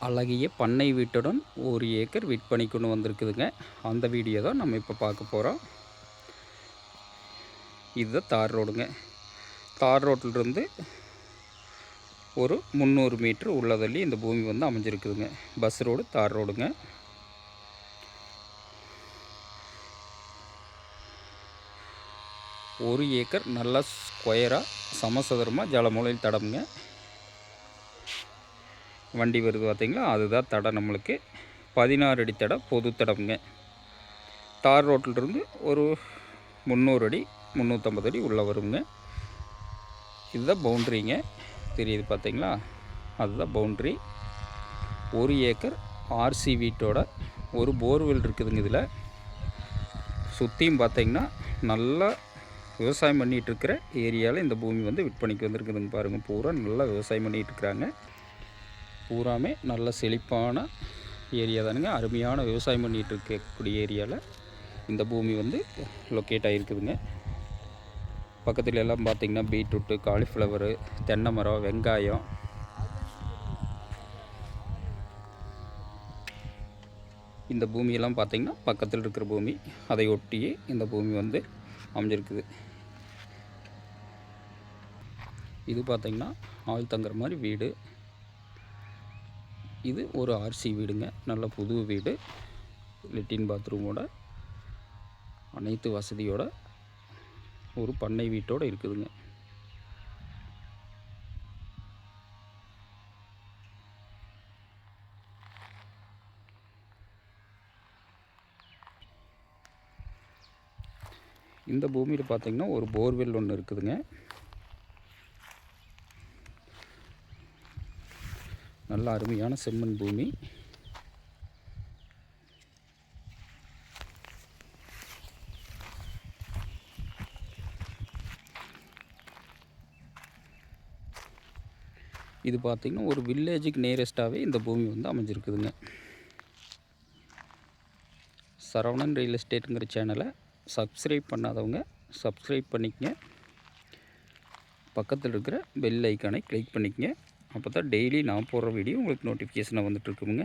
அழகிய பண்ணை வீட்டுடன் 1 ஏக்கர் விற்பனைக்குன்னு வந்திருக்குதுங்க. அந்த வீடியோ தான் நம்ம இப்போ பார்க்க போகிறோம். இதுதான் தார் ரோடுங்க. தார் ரோட்டிலிருந்து ஒரு 300 மீட்ரு உள்ளதள்ளி இந்த பூமி வந்து அமைஞ்சிருக்குதுங்க. பஸ் ரோடு, தார் ரோடுங்க. ஒரு ஏக்கர் நல்லா ஸ்கொயராக சமசதுரமாக ஜலமூலையில் தடமுங்க. வண்டி வருது பார்த்திங்களா, அதுதான் தடம். நம்மளுக்கு 16 அடி தடம், பொது தடமுங்க. தார் ரோட்டிலிருந்து ஒரு 300 அடி 350 அடி உள்ளே வருங்க. இதுதான் பவுண்ட்ரிங்க, தெரியுது பார்த்திங்களா, அதுதான் பவுண்ட்ரி. 1 ஏக்கர் ஆர்சி வீட்டோட ஒரு போர்வெல் இருக்குதுங்க. இதில் சுற்றியும் பார்த்திங்கன்னா நல்லா விவசாயம் பண்ணிகிட்ருக்கிற ஏரியாவில் இந்த பூமி வந்து விற்பனைக்கு வந்திருக்குதுங்க. பாருங்கள், பூரா நல்லா விவசாயம் பண்ணிகிட்ருக்குறாங்க. பூராமே நல்ல செழிப்பான ஏரியா தானுங்க. அருமையான விவசாயம் பண்ணிகிட்டு இருக்கக்கூடிய ஏரியாவில் இந்த பூமி வந்து லொக்கேட் ஆகிருக்குதுங்க. பக்கத்தில் எல்லாம் பார்த்திங்கன்னா பீட்ரூட்டு, காலிஃப்ளவரு, தென்னை மரம், வெங்காயம், இந்த பூமியெல்லாம் பார்த்திங்கன்னா பக்கத்தில் இருக்கிற பூமி. அதை ஒட்டியே இந்த பூமி வந்து அமைஞ்சிருக்குது. இது பார்த்திங்கன்னா ஆள் தங்குற மாதிரி வீடு. இது ஒரு ஆர்சி வீடுங்க. நல்ல புது வீடு, லெட்டின் பாத்ரூமோட அனைத்து வசதியோட ஒரு பண்ணை வீட்டோடு இருக்குதுங்க. இந்த பூமியில் பார்த்திங்கன்னா ஒரு போர்வெல் ஒன்று இருக்குதுங்க. நல்ல அருமையான செம்மண் பூமி. இது பார்த்திங்கன்னா ஒரு வில்லேஜுக்கு நியரஸ்ட்டாகவே இந்த பூமி வந்து அமைஞ்சிருக்குதுங்க. சரவணன் ரியல் எஸ்டேட்டுங்கிற சேனலை சப்ஸ்கிரைப் பண்ணாதவங்க சப்ஸ்கிரைப் பண்ணிக்கங்க. பக்கத்தில் இருக்கிற பெல் ஐக்கானை கிளிக் பண்ணிக்கங்க. அப்போ தான் டெய்லி நான் போடுற வீடியோ உங்களுக்கு நோட்டிஃபிகேஷனாக வந்துட்டுருக்குங்க.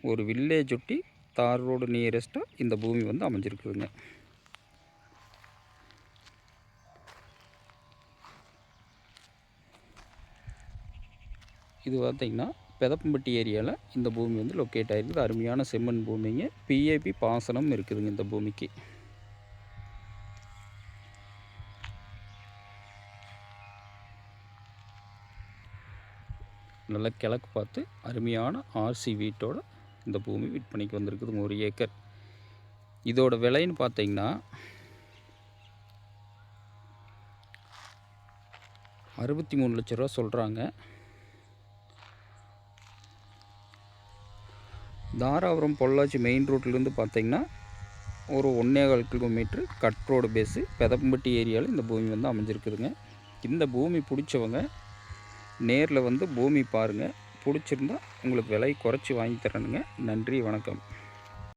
ஒரு வில்லேஜ் ஒட்டி தார் ரோடு நியரஸ்ட்டாக இந்த பூமி வந்து அமைஞ்சிருக்குதுங்க. இது பார்த்திங்கன்னா பெதப்பம்பட்டி ஏரியாவில் இந்த பூமி வந்து லொக்கேட் ஆகிருக்குது. அருமையான செம்மண் பூமிங்க. பிஏபி பாசனம் இருக்குதுங்க இந்த பூமிக்கு. நல்ல கிழக்கு பார்த்து அருமையான ஆர்சி வீட்டோட இந்த பூமி விற்பனைக்கு வந்திருக்குதுங்க. 1 ஏக்கர். இதோட விலைன்னு பார்த்தீங்கன்னா 63 லட்ச ரூபா சொல்கிறாங்க. தாராபுரம் பொள்ளாச்சி மெயின் ரோட்லேருந்து பார்த்தீங்கன்னா ஒரு 1.25 கிலோமீட்ரு கட் ரோடு பேஸு பெதப்பம்பட்டி ஏரியாவில் இந்த பூமி வந்து அமைஞ்சிருக்குதுங்க. இந்த பூமி பிடிச்சவங்க நேரில் வந்து பூமி பாருங்கள். பிடிச்சிருந்தா உங்களுக்கு விலை குறைச்சி வாங்கி தரணுங்க. நன்றி, வணக்கம்.